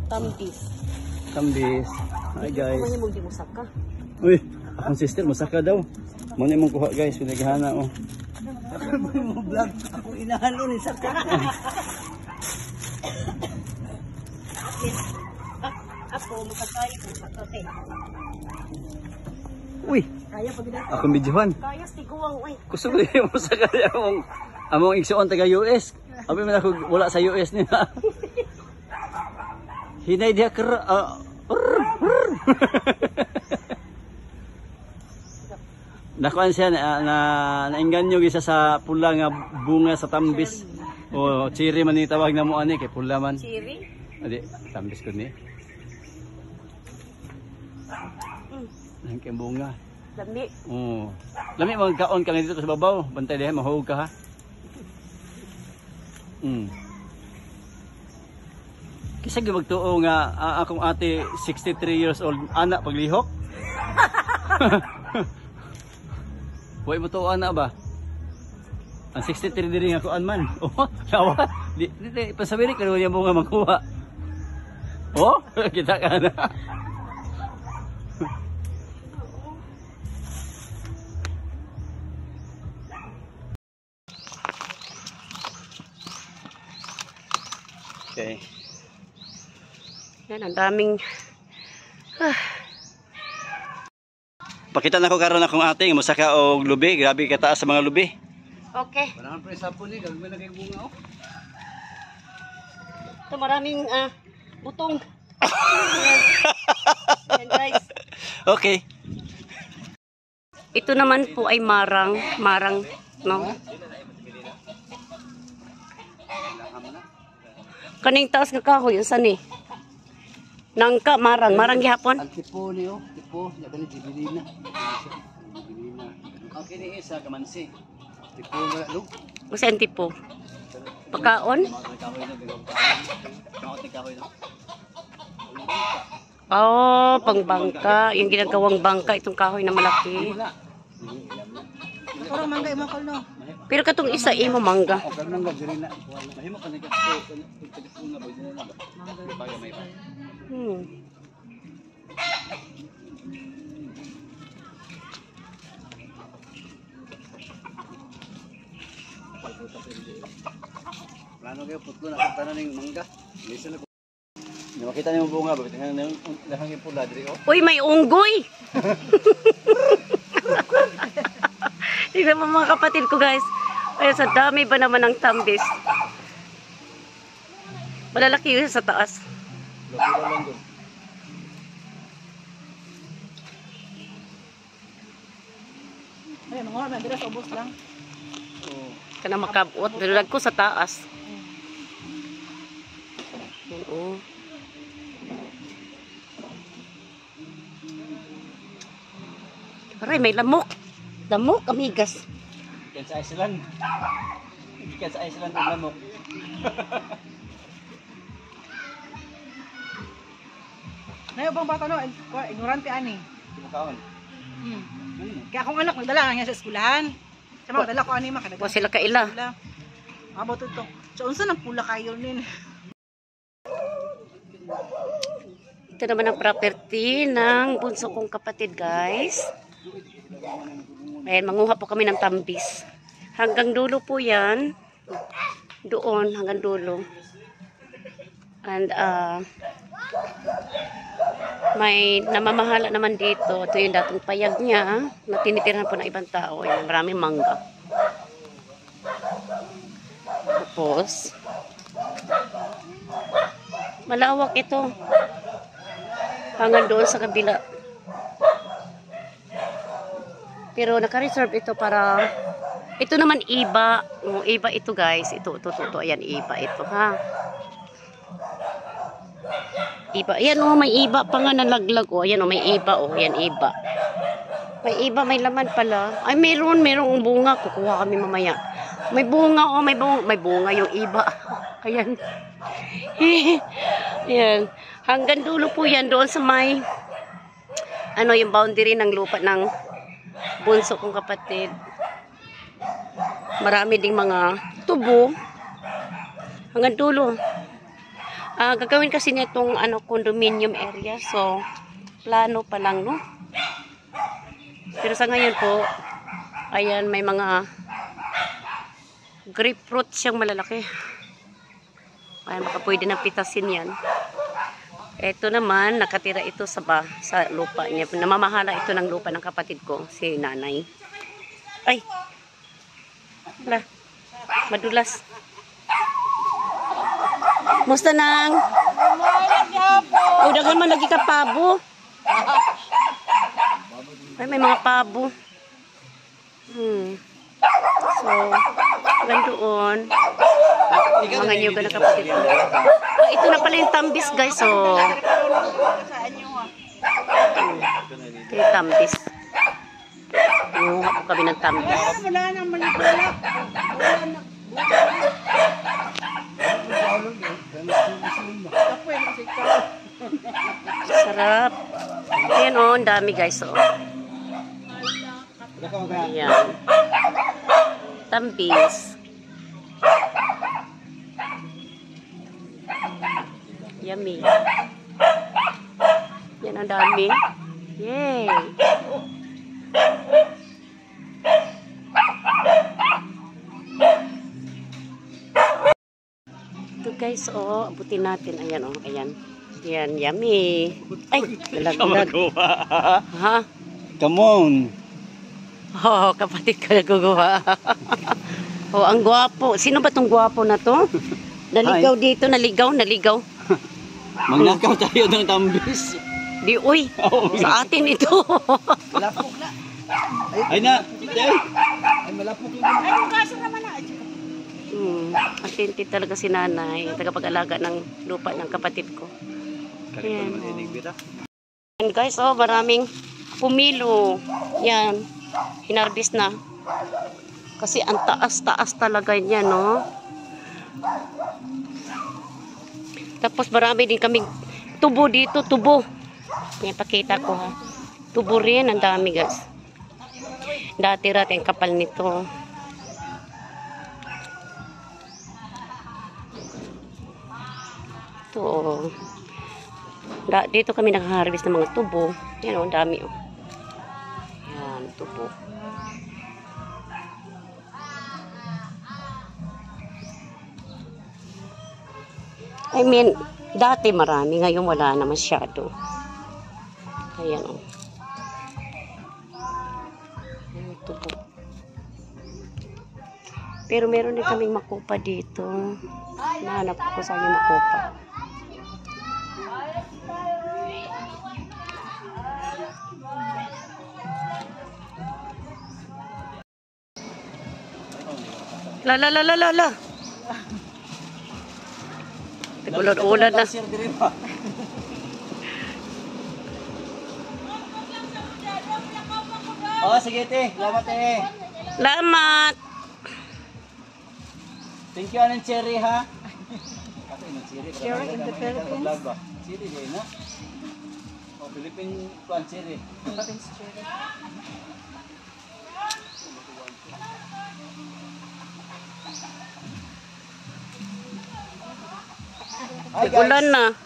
Tambis. Tambis. Hi guys. Kumanya mo di musaka. Uy, akong sister musaka daw. Muna imong kuha guys, pinagihana oh. Mo vlog, ako inahalo ni saka. Ako makakaya ko sa kape. Uy, Kaya pag dito. akong videohan. Kaya tiguang uy. Kusog mo sa kaya among igsuon taga US. Abi man ako wala sa US niya. Hinay dia ker Nakuan siya nainganyo gisa sa pula nga bunga sa tambis. O cherry man ni tawag na mo ani kay pula man. Cherry? Adi, tambis ko ni. Ang kay bunga. Lami. Oh. Lami magkaon ka dito sa babaw, bantay diha mahug ka ha. Kisa gibagtuo nga akong ate 63 years old anak paglihok. Way mo to anak ba? Ang 63 diri nga kuan man. Oh, nawa. Di pasabiri ka niya mo nga magkuha. Oh, kita ka na. Okay. Yan, ang daming... Pakita na ko karon akong ate, musaka og lubi, grabe kataas sa mga lubi. Okay. Wala pa sa puli, gagmay na kay bunga oh. Ito maraming butong. Yan guys. Okay. Ito naman po ay marang, no? Kaning taas nga kahoy, usan ni? Nangka, marang gihapon. Ang tipo niyo, tipo, yagali dibilina. Dibilina. Okay ni isa kamansi. Tipo wala lu. Usan tipo? Pagkaon? Oh, pangbangka. Yung ginagawang bangka, itong kahoy na malaki. Parang mangga imakol no. Pero katong isa imo mangga. Plano kayo putlo na kanta na ng mangga. Listen na. Nakita niyo bunga ba? Nahangin pula diri oh. Uy, may unggoy. Tingnan mo mga kapatid ko guys. Ay, sa dami ba naman ng tambis. Malalaki yun sa taas. Lopila lang doon. Ay, mga orman, dira sa ubos lang. Oh. Kana makabot. Dalag ko sa taas. Oo. Aray, may lamok. Lamok, amigas. Ikan sa Iceland. Ikan sa Iceland ang lamok. Nayo bang bata no, ignorante ani. Kumakaon. Kaya akong anak nagdala nga sa eskwelahan. Sa mga dala ko ani makadaga. O sila kaila. Abo to. So unsa nang pula kayo nin? Ito naman ang property ng bunso kong kapatid guys. Ayan, manguha po kami ng tambis. Hanggang dulo po yan. Doon, hanggang dulo. And, may namamahala naman dito. Ito yung dating payag niya. Na tinitirahan po ng ibang tao. Ayan, maraming mangga. Tapos, malawak ito. Hanggang doon sa kabila. Pero naka-reserve ito para ito naman iba. Iba ito guys. Ito. Ayan, iba ito ha. Iba. Ayan may iba pa nga nalaglag Ayan may iba Ayan iba. May iba, may laman pala. Ay, merong bunga. Kukuha kami mamaya. May bunga may bunga yung iba. Ayan. Ayan. Hanggang dulo po yan doon sa may yung boundary ng lupa ng bunso kong kapatid. Marami ding mga tubo. Hanggang dulo. Gagawin kasi niya itong condominium area. So, plano pa lang, no? Pero sa ngayon po, ayan, may mga grapefruit siyang malalaki. Ayan, baka pwede na pitasin yan. Ito naman, nakatira ito sa lupa niya. Namamahala ito ng lupa ng kapatid ko, si nanay. Ay! Wala. Madulas. Musta nang? O, dagan man lagi ka pabo. Ay, may mga pabo. So, doon. Mga nyuga na kapatid ko. Ito na pala yung tambis, guys. So, ito yung tambis. Inuha po kami ng tambis. Wala naman wala. Sarap. Ayan o, ang dami guys o. Ayan. Tambis. Yummy. Yan ang dami. Yay! Ito guys, oh, abutin natin. Ayan, oh, ayan. Ayan, yummy. Ay, nalaglag. Ha? Come on. Oh, kapatid ka nagagawa. Oh, ang gwapo. Sino ba tong gwapo na to? Naligaw dito, naligaw. Magnakaw tayo ng tambis. Di, uy, sa atin ito. Malapok na. Ay na. Ay, malapok yun. Ay, kaso naman na. Atente talaga si nanay. Tagapag-alaga ng lupa ng kapatid ko. Ayan. Ayan guys, oh, maraming pumilo. Yan. Hinarbis na. Kasi ang taas-taas talaga niya, no? Tapos marami din kaming tubo dito, tubo. Yan, pakita ko ha. Tubo rin, ang dami guys. Dati-rati ang kapal nito. Ito, oh. Dito kami nag-harvest ng mga tubo. Yan, oh, ang dami, oh. Yan, tubo. I mean, dati marami, ngayon wala na masyado. Ayan, oh. Ayan, tubo. Pero meron din kaming makupa dito. Nahanap ko sa yung makupa. La. Ulad-ulad na. Oh, sige te. Salamat te. Salamat. Thank you anong cherry ha. Cherry in the Philippines. Cherry din na. Oh, Philippine plant cherry. Philippines cherry. Hi Ulan na.